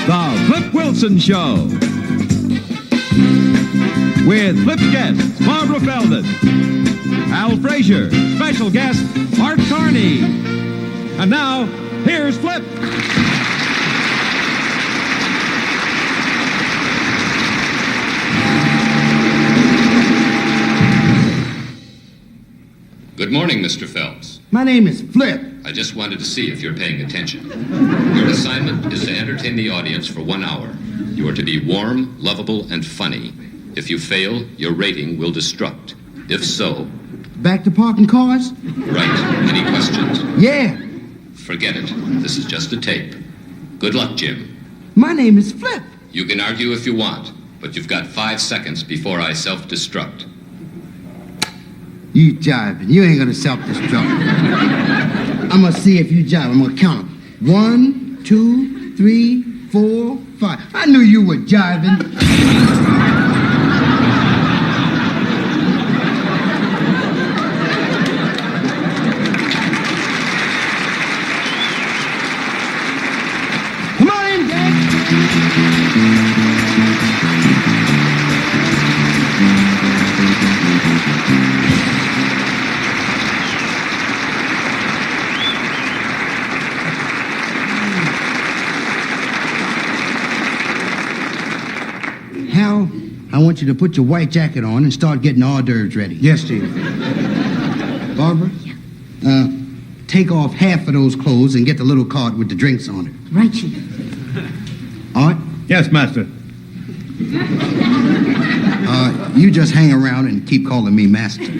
The Flip Wilson Show. With Flip's guests, Barbara Feldon, Al Frazier, special guest, Art Carney. And now, here's Flip. Good morning, Mr. Phelps. My name is Flip. I just wanted to see if you're paying attention. Your assignment is to entertain the audience for 1 hour. You are to be warm, lovable, and funny. If you fail, your rating will destruct. If so... Back to parking cars? Right. Any questions? Yeah. Forget it. This is just a tape. Good luck, Jim. My name is Flip. You can argue if you want, but you've got 5 seconds before I self-destruct. You jiving. You ain't gonna self-destruct. I'm gonna see if you jive. I'm gonna count them. 1, 2, 3, 4, 5. I knew you were jiving. Come on in, Dad. Hal, I want you to put your white jacket on and start getting hors d'oeuvres ready. Yes, Chief. Barbara, take off half of those clothes and get the little cart with the drinks on it. Right, Chief. Art, Yes, Master. you just hang around and keep calling me master. Good.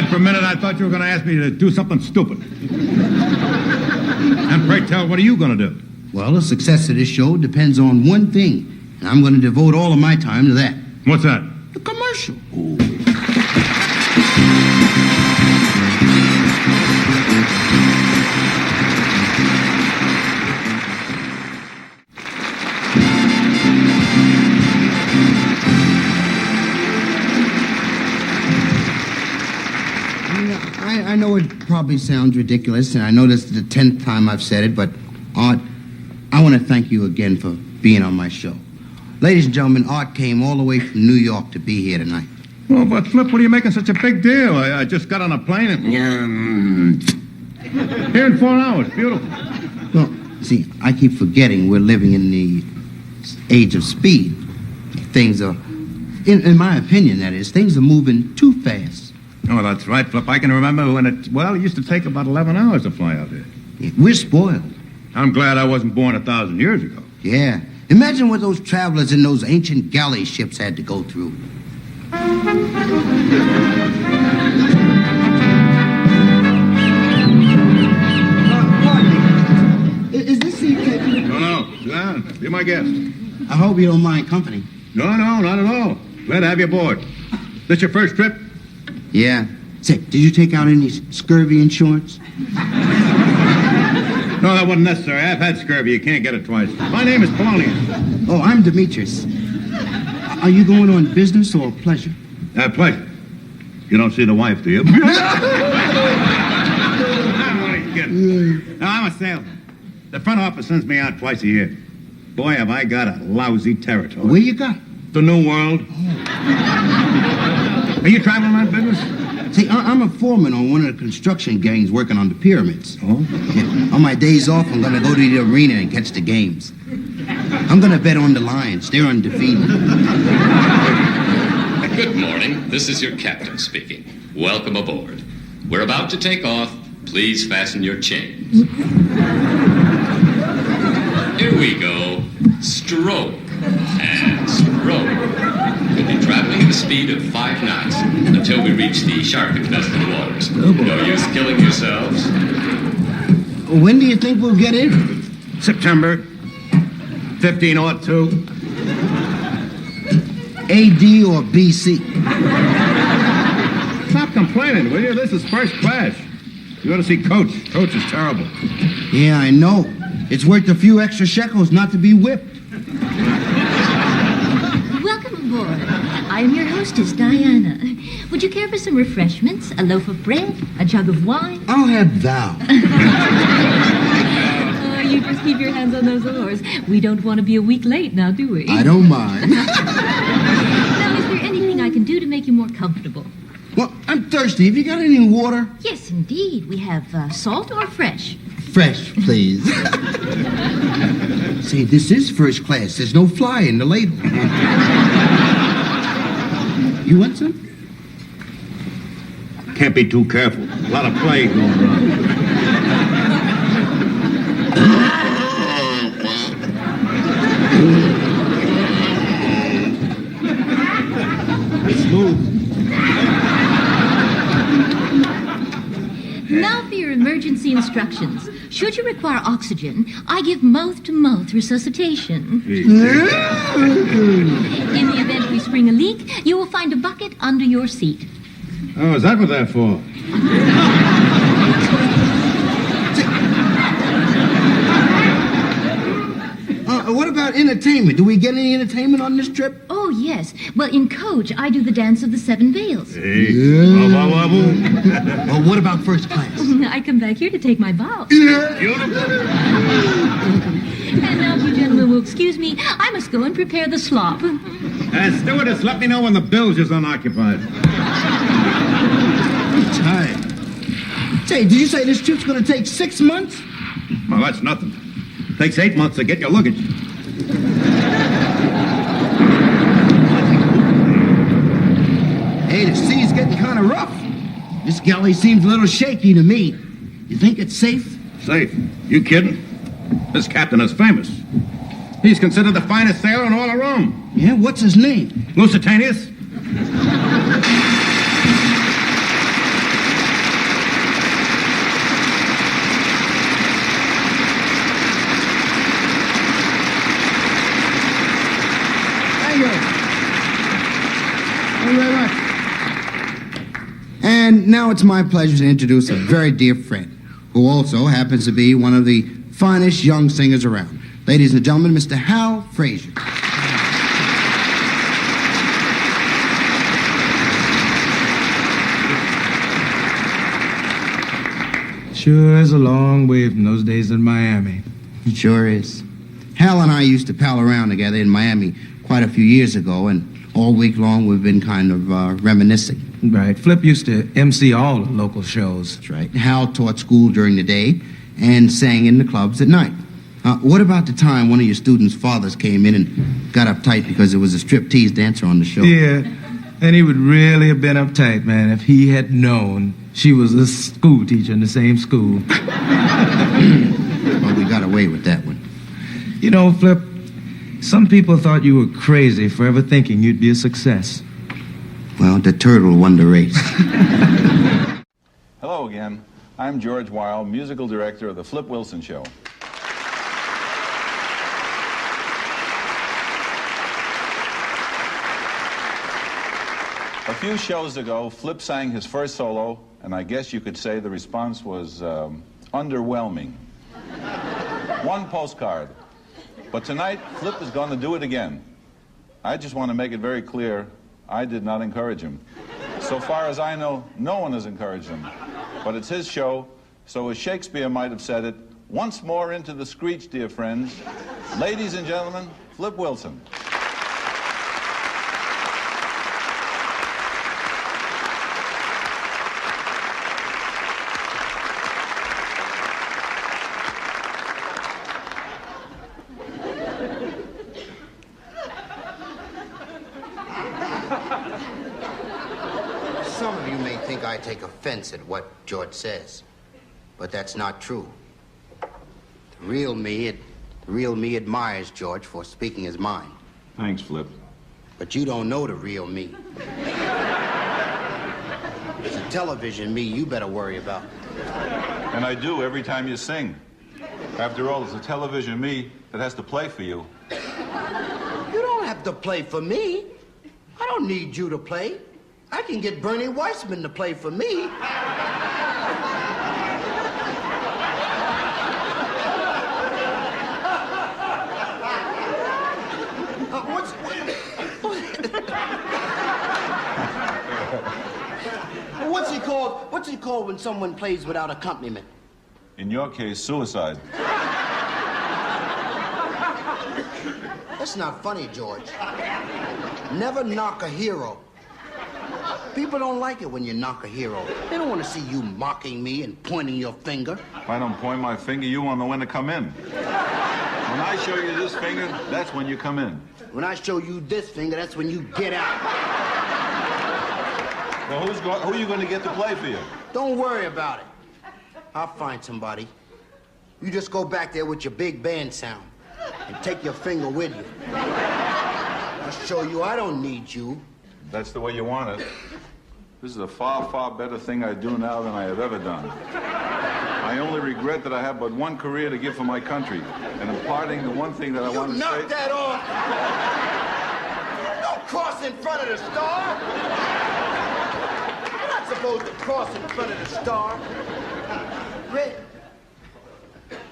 For a minute, I thought you were going to ask me to do something stupid. And pray tell, what are you going to do? Well, the success of this show depends on one thing, and I'm going to devote all of my time to that. What's that? The commercial. I know it probably sounds ridiculous, and I know this is the 10th time I've said it, but Art, I want to thank you again for being on my show. Ladies and gentlemen, Art came all the way from New York to be here tonight. Well, but Flip, what are you making such a big deal? I just got on a plane and... Here in 4 hours. Beautiful. Well, see, I keep forgetting we're living in the age of speed. Things are, in my opinion, that is, things are moving too fast. Oh, that's right, Flip. I can remember when it used to take about 11 hours to fly out there. Yeah, we're spoiled. I'm glad I wasn't born 1,000 years ago. Yeah. Imagine what those travelers in those ancient galley ships had to go through. Pardon me. Is this seat taken? No. Sit down. Be my guest. I hope you don't mind company. No, not at all. Glad to have you aboard. This your first trip? Yeah. Say, did you take out any scurvy insurance? No, that wasn't necessary. I've had scurvy. You can't get it twice. My name is Polonius. Oh, I'm Demetrius. Are you going on business or pleasure? Pleasure. You don't see the wife, do you? I'm only kidding. No, I'm a salesman. The front office sends me out twice a year. Boy, have I got a lousy territory. Where you got? The New World. Are you traveling on business? See, I'm a foreman on one of the construction gangs working on the pyramids. Oh? Yeah. On my days off, I'm going to go to the arena and catch the games. I'm going to bet on the Lions. They're undefeated. Good morning. This is your captain speaking. Welcome aboard. We're about to take off. Please fasten your chains. Here we go. Stroke and stroke. We'll be traveling at a speed of 5 knots until we reach the shark-infested waters. No use killing yourselves. When do you think we'll get in? September 1502. AD or BC? Stop complaining, will you? This is first class. You ought to see Coach. Coach is terrible. Yeah, I know. It's worth a few extra shekels not to be whipped. Welcome aboard. I am your hostess, Diana. Would you care for some refreshments? A loaf of bread? A jug of wine? I'll have thou. You just keep your hands on those oars. We don't want to be a week late now, do we? I don't mind. Now, is there anything I can do to make you more comfortable? Well, I'm thirsty. Have you got any water? Yes, indeed. We have salt or fresh. Fresh, please. Say, this is first class. There's no fly in the label. You want some? Can't be too careful. A lot of play going around. Smooth. Now for your emergency instructions. Should you require oxygen, I give mouth-to-mouth resuscitation. In the event we spring a leak, you will find a bucket under your seat. Oh, is that what they're for? What about entertainment? Do we get any entertainment on this trip? Oh, yes. Well, in Coach, I do the dance of the seven veils. Hey. Well, what about first class? I come back here to take my bow. Beautiful. And now, if you gentlemen will excuse me, I must go and prepare the slop. Stewardess, let me know when the bilge is unoccupied. Time. Say, did you say this trip's going to take 6 months? Well, that's nothing. Takes 8 months to get your luggage. Hey, the sea's getting kind of rough. This galley seems a little shaky to me. You think it's safe? Safe? You kidding? This captain is famous. He's considered the finest sailor in all of Rome. Yeah, what's his name? Lusitanius? Thank you very much. And now it's my pleasure to introduce a very dear friend, who also happens to be one of the finest young singers around. Ladies and gentlemen, Mr. Hal Frazier. Sure is a long way from those days in Miami. It sure is. Hal and I used to pal around together in Miami quite a few years ago, and all week long we've been kind of reminiscing. Right. Flip used to MC all the local shows. That's right. Hal taught school during the day and sang in the clubs at night. What about the time one of your students' fathers came in and got uptight because there was a striptease dancer on the show? Yeah, and he would really have been uptight, man, if he had known she was a school teacher in the same school. Well, we got away with that one. You know, Flip, some people thought you were crazy for ever thinking you'd be a success. Well, the turtle won the race. Hello again. I'm George Weil, musical director of The Flip Wilson Show. A few shows ago, Flip sang his first solo, and I guess you could say the response was underwhelming. One postcard. But tonight, Flip is going to do it again. I just want to make it very clear, I did not encourage him. So far as I know, no one has encouraged him. But it's his show, so as Shakespeare might have said it, once more into the screech, dear friends. Ladies and gentlemen, Flip Wilson. Some of you may think I take offense at what George says, but that's not true. The real me admires George for speaking his mind. Thanks, Flip. But you don't know the real me. It's a television me you better worry about. And I do every time you sing. After all, it's a television me that has to play for you. You don't have to play for me. I don't need you to play. I can get Bernie Weissman to play for me. when someone plays without accompaniment? In your case, suicide. That's not funny, George. Never knock a hero. People don't like it when you knock a hero. They don't want to see you mocking me and pointing your finger. If I don't point my finger, you won't know when to come in. When I show you this finger, that's when you come in. When I show you this finger, that's when you get out. Well, who are you going to get to play for you? Don't worry about it. I'll find somebody. You just go back there with your big band sound and take your finger with you. I'll show you I don't need you. That's the way you want it. This is a far, far better thing I do now than I have ever done. I only regret that I have but one career to give for my country. And imparting the one thing that I want to say... You knock that off! Don't cross in front of the star! You're not supposed to cross in front of the star. Rick,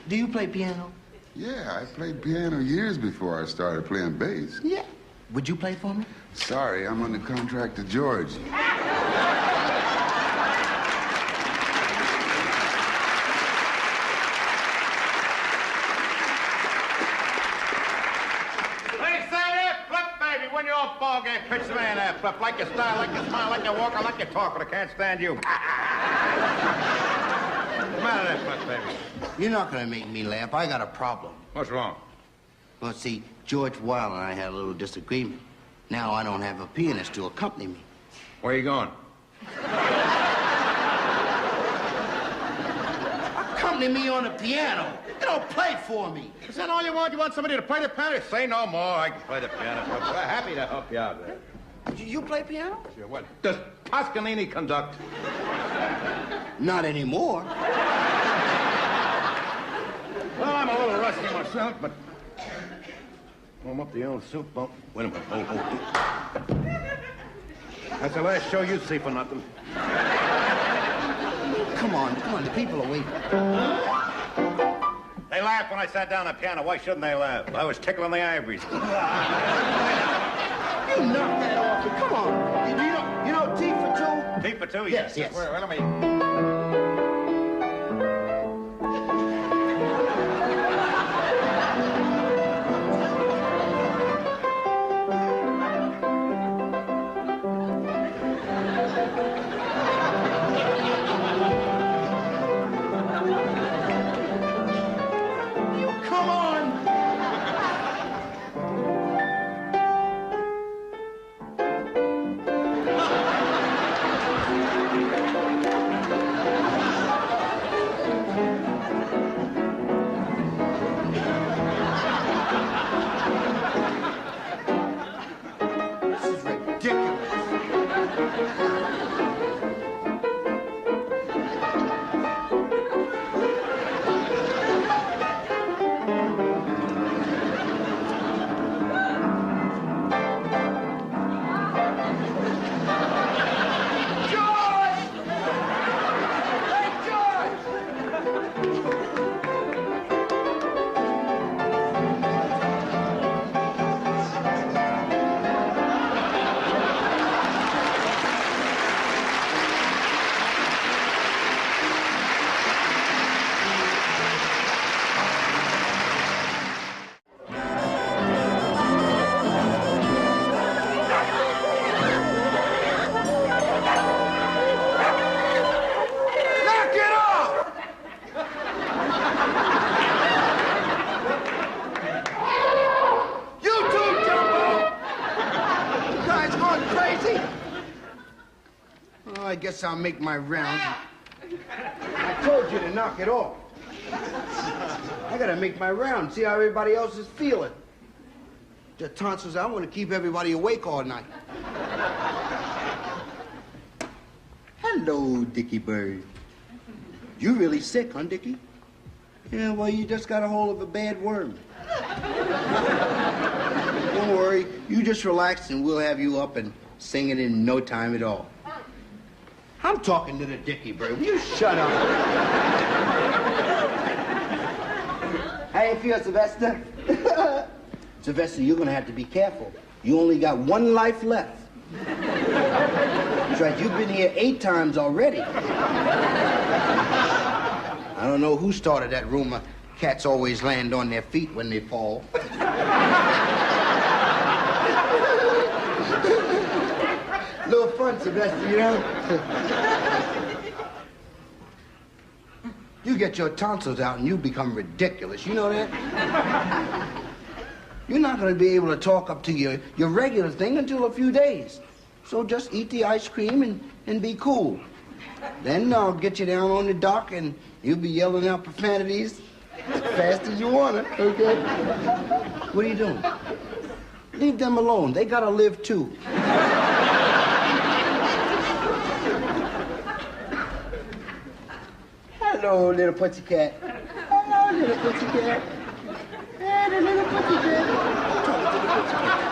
do you play piano? Yeah, I played piano years before I started playing bass. Yeah. Would you play for me? Sorry, I'm under contract to George. When you're off ball game, pitch the man that flip. Like your style, like your smile, like your walk, I like your talk, but I can't stand you. What's the matter there, flip, baby? You're not going to make me laugh. I got a problem. What's wrong? Well, see, George Wilde and I had a little disagreement. Now I don't have a pianist to accompany me. Where you going? Accompany me on the piano. You don't play for me. Is that all you want? You want somebody to play the piano? Say no more. I can play the piano. We're happy to help you out there. You play piano? Sure, what? Does Toscanini conduct? Not anymore. Well, I'm a little rusty myself, but... warm up the old soup. Oh, wait a minute. Oh. That's the last show you see for nothing. Come on. The people are waiting. They laughed when I sat down at the piano. Why shouldn't they laugh? I was tickling the ivories. You knock that off. Come on. You know T for two? T for two? Yes. Where, let me... I guess I'll make my rounds. I told you to knock it off. I gotta make my round, see how everybody else is feeling. The tonsils, I want to keep everybody awake all night. Hello, Dickie Bird. You really sick, huh, Dickie? Yeah, well, you just got a hold of a bad worm. Don't worry, you just relax and we'll have you up and singing in no time at all. I'm talking to the Dickie Bird. Will you shut up? How you feel, Sylvester? Sylvester, you're going to have to be careful. You only got one life left. That's right, you've been here 8 times already. I don't know who started that rumor. Cats always land on their feet when they fall. Little fun, Sylvester, you know? You get your tonsils out and you become ridiculous. You know that? You're not going to be able to talk up to your regular thing until a few days. So just eat the ice cream and be cool. Then I'll get you down on the dock and you'll be yelling out profanities as fast as you want it, okay? What are you doing? Leave them alone. They gotta live too. Hello, little pussycat. Hello, little pussycat. Hello, little pussycat. Talk to the pussycat.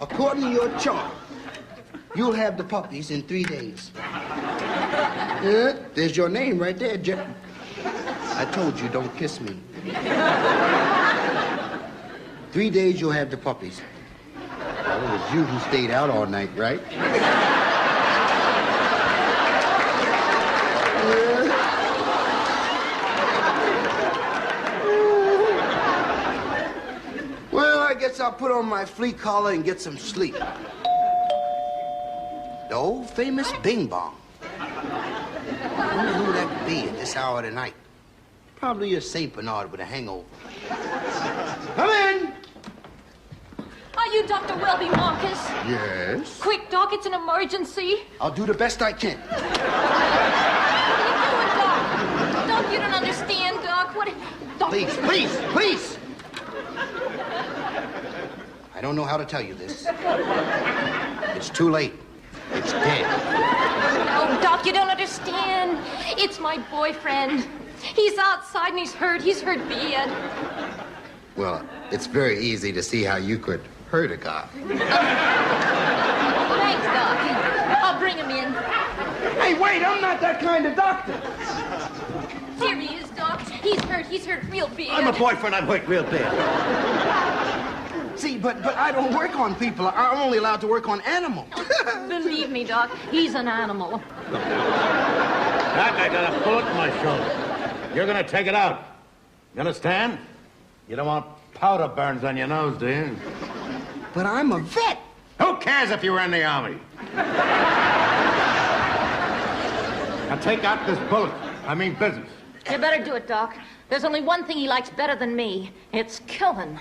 According to your chart, you'll have the puppies in 3 days. Yeah, there's your name right there, Jeff. I told you, don't kiss me. 3 days, you'll have the puppies. Well, it was you who stayed out all night, right? Well, I guess I'll put on my flea collar and get some sleep. The old famous Bing Bong. I wonder who that could be at this hour of the night. Probably a St. Bernard with a hangover. Come in! Are you Dr. Welby Marcus? Yes? Quick, Doc, it's an emergency. I'll do the best I can. What are you doing, Doc? Doc, you don't understand, Doc. What... Doc... Please, please, please! I don't know how to tell you this. It's too late. It's dead. Oh, Doc, you don't understand. It's my boyfriend. He's outside and he's hurt. He's hurt bad. Well, it's very easy to see how you could hurt a guy. Thanks, Doc. I'll bring him in. Hey, wait, I'm not that kind of doctor. Here he is, Doc. He's hurt real bad. I'm a boyfriend. I'm hurt real bad. See, but I don't work on people. I'm only allowed to work on animals. Believe me, Doc, he's an animal. Doc, I got a bullet in my shoulder. You're gonna take it out. You understand? You don't want powder burns on your nose, do you? But I'm a vet. Who cares if you were in the army? Now take out this bullet. I mean business. You better do it, Doc. There's only one thing he likes better than me. It's killing.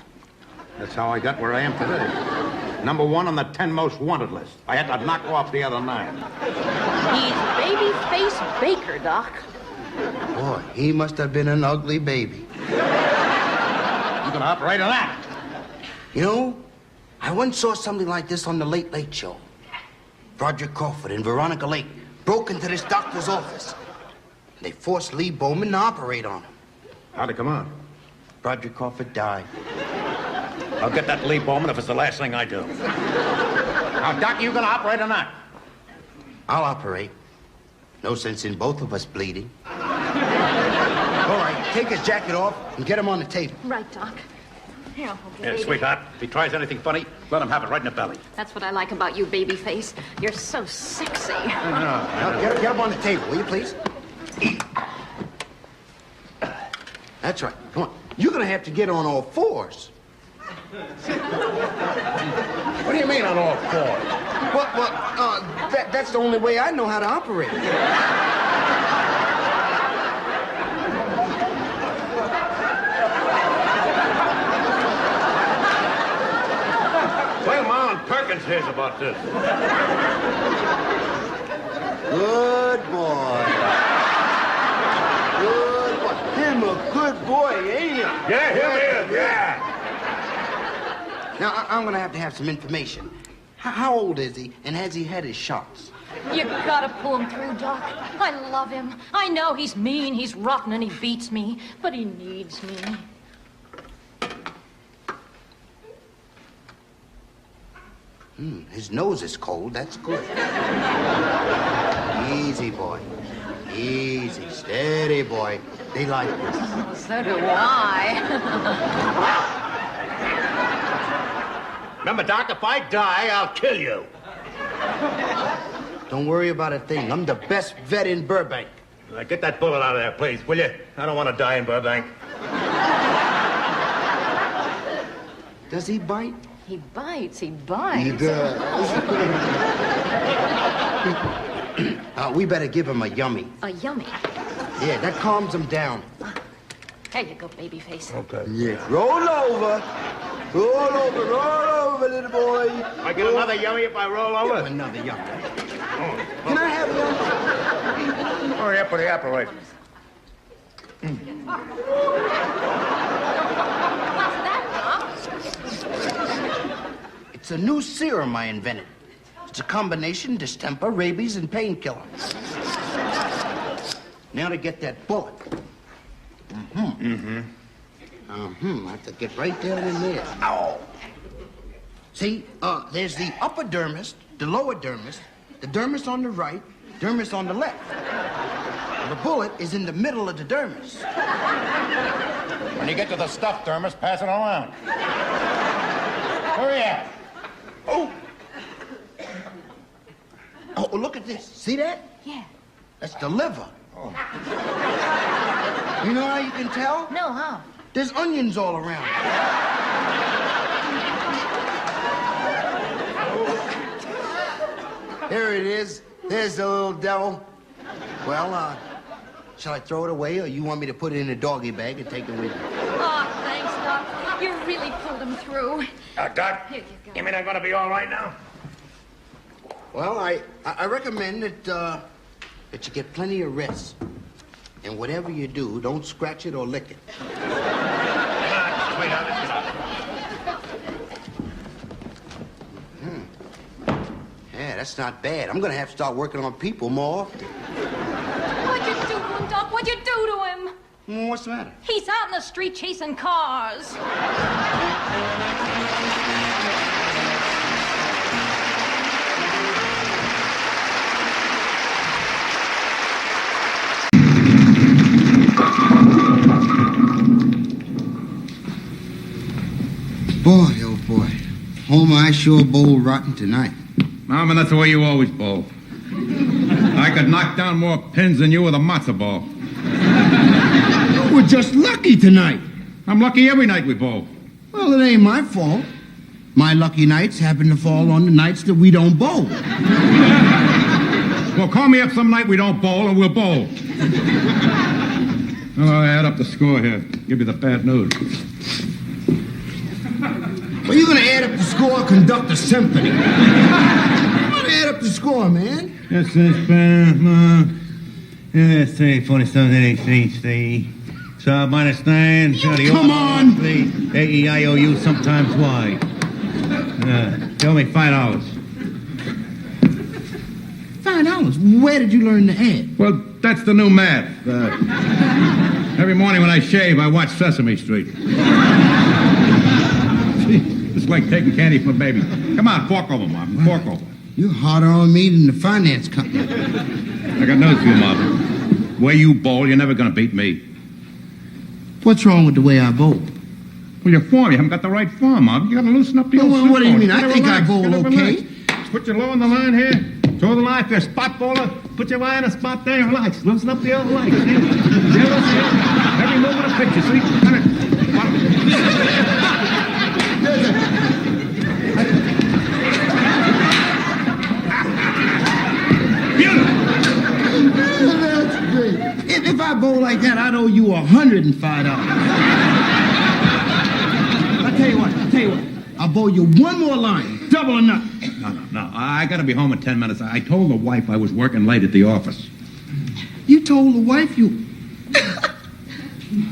That's how I got where I am today. Number 1 on the 10 most wanted list. I had to knock off the other 9. He's Babyface Baker, Doc. Boy, he must have been an ugly baby. You gonna operate on that? You know, I once saw something like this on the Late Late Show. Roger Crawford and Veronica Lake broke into this doctor's office. They forced Lee Bowman to operate on him. How'd it come out? Roger Crawford died. I'll get that Lee Bowman if it's the last thing I do. Now, Doc, you gonna operate or not? I'll operate. No sense in both of us bleeding. All right, take his jacket off and get him on the table. Right, Doc. Here, okay. Yeah, sweetheart, if he tries anything funny, let him have it right in the belly. That's what I like about you, Babyface. You're so sexy. Now, get him on the table, will you, please? That's right. Come on. You're going to have to get on all fours. What do you mean on all 4? That's the only way I know how to operate. Well, Ma and Perkins hears about this. Good boy. Good boy. Him a good boy, ain't he? Yeah, him is, yeah. Now, I'm going to have some information. How old is he, and has he had his shots? You gotta pull him through, Doc. I love him. I know he's mean, he's rotten, and he beats me, but he needs me. His nose is cold. That's good. Easy, boy. Easy, steady, boy. They like this. So do I. Remember, Doc, if I die, I'll kill you. Don't worry about a thing. I'm the best vet in Burbank. Now, get that bullet out of there, please, will you? I don't want to die in Burbank. Does he bite? He bites, he bites. He does. We better give him a yummy. A yummy. Yeah, that calms him down. There you go, baby face. Okay. Yeah. Roll over. Roll over, little boy. I get another yummy if I roll over? Another yummy. Can I have a yummy? Hurry up with the apple, right? What's that, Doc? It's a new serum I invented. It's a combination distemper, rabies, and painkiller. Now to get that bullet. I have to get right down in there. Ow! See, there's the upper dermis, the lower dermis, the dermis on the right, dermis on the left. The bullet is in the middle of the dermis. When you get to the stuffed dermis, pass it around. Hurry up. Oh, look at this. See that? Yeah. That's the liver. You know how you can tell? No, how? There's onions all around. Here it is. There's the little devil. Well, shall I throw it away, or you want me to put it in a doggy bag and take it with you? Oh, thanks, Doc. You really pulled him through. Doc, Here you go. you mean I'm gonna be all right now? Well, I recommend that you get plenty of rest. And whatever you do, don't scratch it or lick it. Yeah, that's not bad. I'm gonna have to start working on people more often. What'd you do to him, Doc? What'd you do to him? What's the matter? He's out in the street chasing cars. Boy, oh boy. Homer, I sure bowled rotten tonight. Mama, that's the way you always bowl. I could knock down more pins than you with a matzo ball. We're just lucky tonight. I'm lucky every night we bowl. Well, it ain't my fault. My lucky nights happen to fall on the nights that we don't bowl. Well, call me up some night we don't bowl and we'll bowl. Oh, I add up the score here. Give you the bad news. Well, you're gonna add up the score, conduct a symphony. You're gonna add up the score, man. Yes, yes, 47, 83. So minus 9. Come on. A-E-I-O-U, sometimes Y. Tell me $5. $5? Where did you learn to add? Well, that's the new math. Every morning when I shave, I watch Sesame Street. It's like taking candy from a baby. Come on, fork over, Mom. Fork over. You're harder on me than the finance company. I got news for you, Mom. The way you bowl, you're never gonna beat me. What's wrong with the way I bowl? Well, your form, you haven't got the right form, Mom. You gotta loosen up the old Well, what do you mean? I Gotta think I relax. bowl Gotta okay. relax. Put your low on the line here. Throw the line for a spot bowler. Put your eye on a spot there. Relax. Loosen up the old leg. See? Every move of the picture. See? Beautiful. That's great. If I bowl like that, I'd owe you $105. I'll tell you what. I'll bowl you one more line. Double or nothing. No. I gotta be home in 10 minutes. I told the wife I was working late at the office. You told the wife you...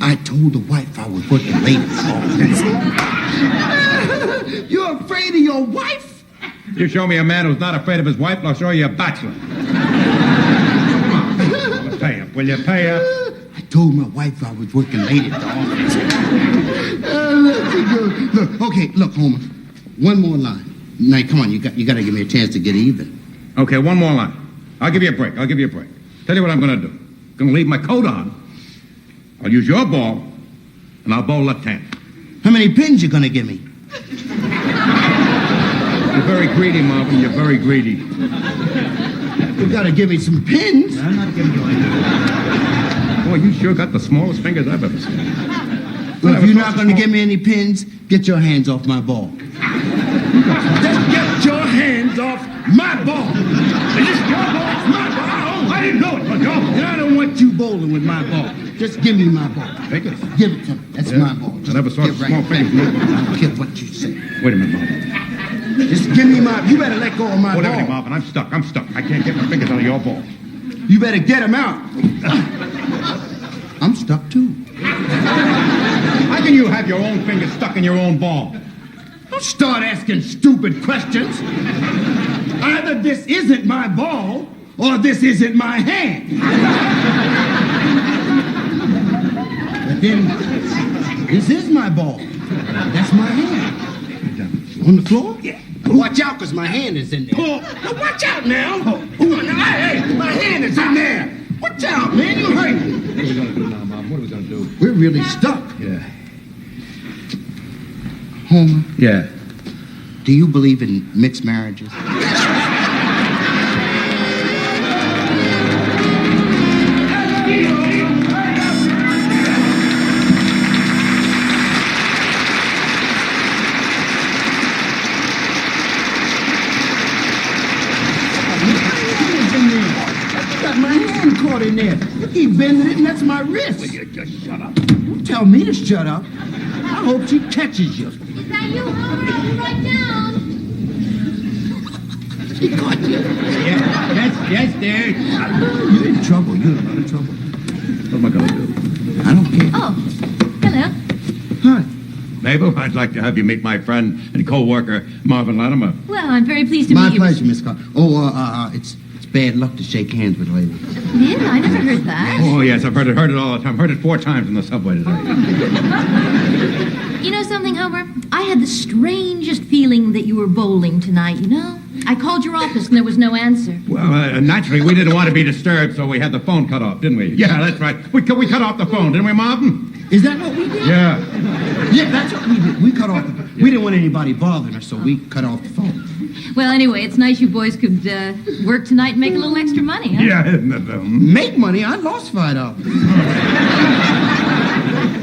I told the wife I was working late at the office. You're afraid of your wife? You show me a man who's not afraid of his wife, and I'll show you a bachelor. Come on. Pay her. Will you pay her? I told my wife I was working late at the office. Look, Homer. One more line. Now, come on, you got to give me a chance to get even. Okay, one more line. I'll give you a break. Tell you what I'm gonna do. I'm gonna leave my coat on. I'll use your ball, and I'll bowl left hand. How many pins you gonna give me? You're very greedy, Marvin. You're very greedy. You gotta give me some pins. I'm not giving you any. Boy, you sure got the smallest fingers I've ever seen. Well, if you're not gonna give me any pins, get your hands off my ball. Just get your hands off my ball. Is this your ball? It's my ball. I didn't know it was your ball. And I don't want you bowling with my ball. Just give me my ball. Take it. Give it to me. That's my ball. I never saw small fingers. I don't care what you say. Wait a minute, Marvin. Just give me my... You better let go of my Hold ball. everything, Marvin. I'm stuck. I can't get my fingers out of your ball. You better get him out. I'm stuck, too. How can you have your own fingers stuck in your own ball? Don't start asking stupid questions. Either this isn't my ball, or this isn't my hand. But then, this is my ball. That's my hand. On the floor? Yeah. Watch out, because my hand is in there. Oh, now watch out now. Hey, my hand is in there. Watch out, man. You hurt me. What are we going to do now, Mom? What are we going to do? We're really stuck. Yeah. Homer, Yeah. do you believe in mixed marriages? My hand caught in there. You keep bending it, and that's my wrist. Will you just shut up? Don't tell me to shut up. I hope she catches you. Is that you, Homer? I'll be right down. She caught you. Yes, dear. You're in trouble. You're in a lot of trouble. What am I going to do? I don't care. Oh, hello. Hi. Mabel, I'd like to have you meet my friend and co-worker, Marvin Latimer. Well, I'm very pleased to My meet you. pleasure, Miss Carter. Oh, it's bad luck to shake hands with ladies. Yeah, I never heard that. Oh, yes, I've heard it all the time. Heard it 4 times in the subway today. You know something, Homer? I had the strangest feeling that you were bowling tonight, you know? I called your office and there was no answer. Well, naturally, we didn't want to be disturbed, so we had the phone cut off, didn't we? Yeah, that's right. We cut off the phone, didn't we, Marvin? Is that what we did? Yeah. Yeah, that's what we did. We cut off the phone. We didn't want anybody bothering us, so we cut off the phone. Well, anyway, it's nice you boys could work tonight and make a little extra money, huh? Yeah, isn't it? Make money? I lost $5.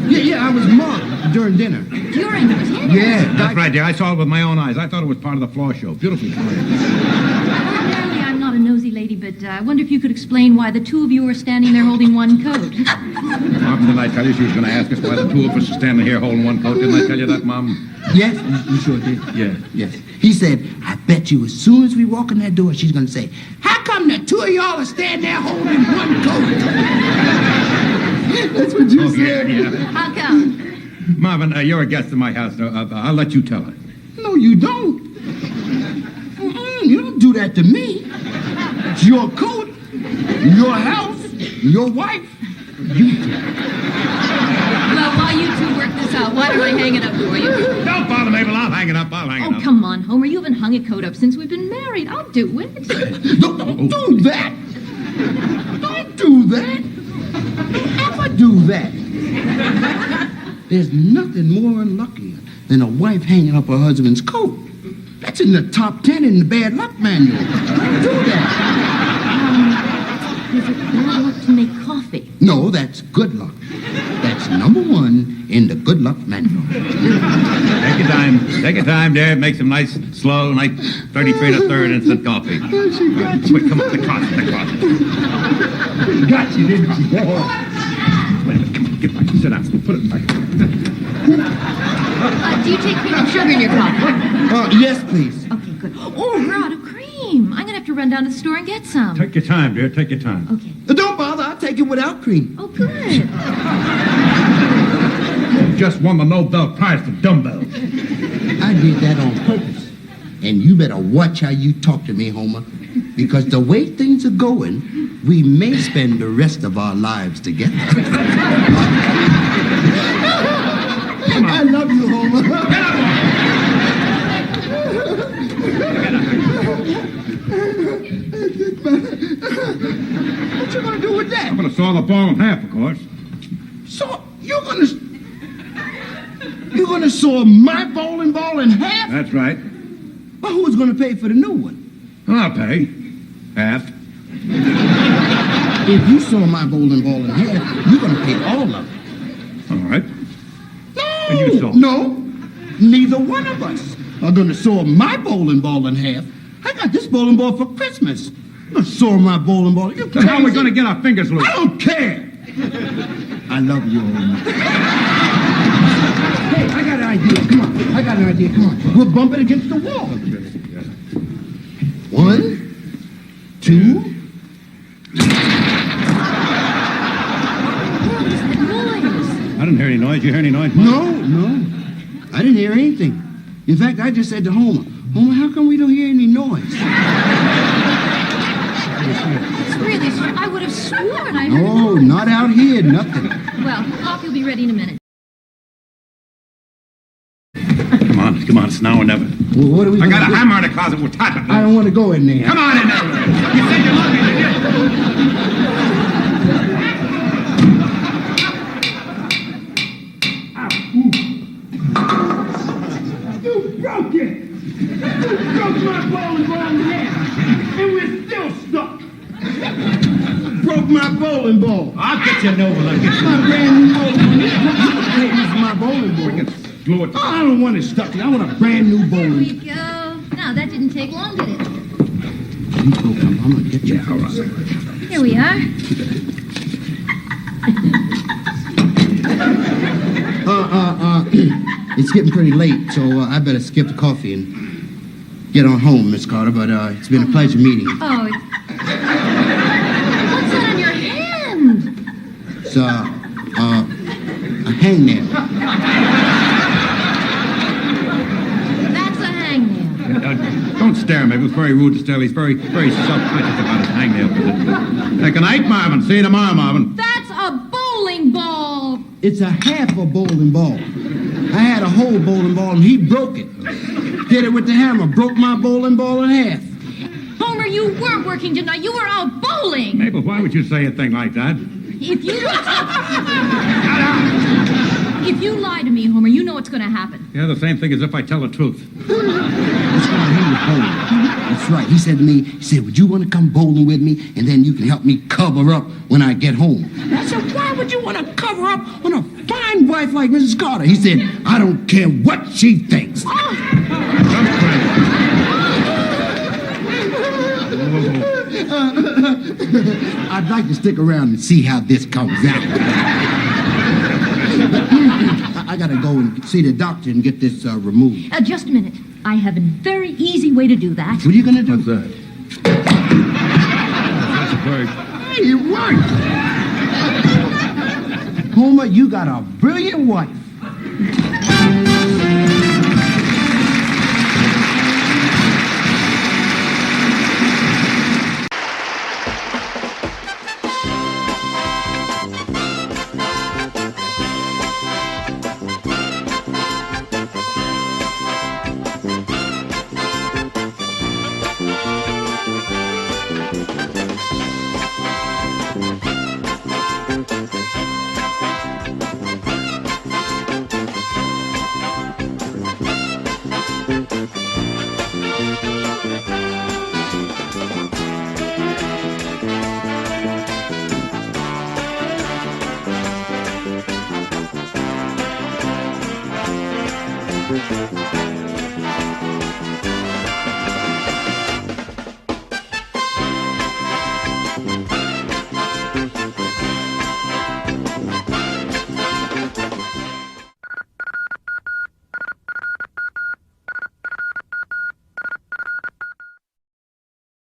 Yeah, I was mugged during dinner. During dinner? Yeah. That's right, dear. I saw it with my own eyes. I thought it was part of the floor show. Beautifully played. Ordinarily, I'm not a nosy lady, but I wonder if you could explain why the two of you are standing there holding one coat. Marvin, didn't I tell you she was going to ask us why the two of us are standing here holding one coat? Didn't I tell you that, Mom? Yes, you sure did. Yeah. Yes. He said, I bet you as soon as we walk in that door, she's going to say, how come the two of y'all are standing there holding one coat? That's what you said. Yeah. How come? Marvin, you're a guest in my house. I'll let you tell her. No, you don't. You don't do that to me. It's your coat, your house, your wife. You do. Well, while you two work this out, why don't I hang it up for you? Don't bother, Mabel. I'll hang it up. Oh, come on, Homer. You haven't hung a coat up since we've been married. I'll do it. Don't do that. Don't do that. Ever do that. There's nothing more unlucky than a wife hanging up her husband's coat. That's in the top 10 in the bad luck manual. Don't do that. Is it bad luck to make coffee? No, that's good luck. That's number 1 in the good luck manual. Take your time, dear. Make some nice, slow, nice 33 to 3rd instant coffee. She got you. Quick, come on, the closet. Got you, didn't she? Wait a minute, come on, get back. Sit down. Put it back. Do you take cream and sugar in your coffee? Yes, please. Okay, good. Oh, we're out of cream. I'm going to have to run down to the store and get some. Take your time, dear. Take your time. Okay. Don't bother. I'll take it without cream. Oh, good. You just won the Nobel Prize for dumbbells. I did that on purpose. And you better watch how you talk to me, Homer. Because the way things are going, we may spend the rest of our lives together. I love you, Homer. What you gonna do with that? I'm going to saw the ball in half, of course. So you're gonna saw my bowling ball in half? That's right. Well, who's going to pay for the new one? I'll pay. Half. If you saw my bowling ball in half, you're going to pay all of it. All right. No, And you saw. no, neither one of us are going to saw my bowling ball in half. I got this bowling ball for Christmas. I'm going to saw my bowling ball. You So how are we going to get our fingers loose? I don't care. I love you, old man. Hey, I got an idea. Come on. I got an idea. Come on. We'll bump it against the wall. 1, 2. I didn't hear any noise. You hear any noise? No. I didn't hear anything. In fact, I just said to Homer, Homer, how come we don't hear any noise? It's really strange. I would have sworn I heard Oh, not out here, nothing. Well, coffee will be ready in a minute. Come on. It's now or never. Well, what are we I got gonna a do? hammer in the closet. We'll type it. I don't want to go in there. Come on in there. You said you loved me, didn't you? You broke it! You broke my bowling ball in half, and we're still stuck. Broke my bowling ball. I'll get you a new one. I'll get you My brand new bowling ball. Hey, this is my bowling ball. glue it. I don't want it stuck. I want a brand new There bowling. we go. Now, that didn't take long, did it? You go, I'm gonna get you. All right. Here we are. It's getting pretty late, so I better skip the coffee and get on home, Miss Carter. But it's been a pleasure meeting you. Oh, what's that on your hand? It's a hangnail. That's a hangnail. Don't stare at me. It was very rude to stare. He's very self-conscious about his hangnail position. Hey, good night, Marvin. See you tomorrow, Marvin. That's a bowling ball. It's a half a bowling ball. I had a whole bowling ball and he broke it. Did it with the hammer. Broke my bowling ball in half. Homer, you weren't working tonight. You were out bowling. Mabel, why would you say a thing like that? If you lie to me, Homer, you know what's going to happen. Yeah, the same thing as if I tell the truth. That's why he was bowling. That's right. He said to me, would you want to come bowling with me? And then you can help me cover up when I get home. I said, why would you want to cover up on a fine wife like Mrs. Carter? He said, I don't care what she thinks. I'd like to stick around and see how this comes out. I gotta go and see the doctor and get this removed. Just a minute. I have a very easy way to do that. What are you gonna do? What's that? That's a bird. Hey, it worked! Homer, you got a brilliant wife.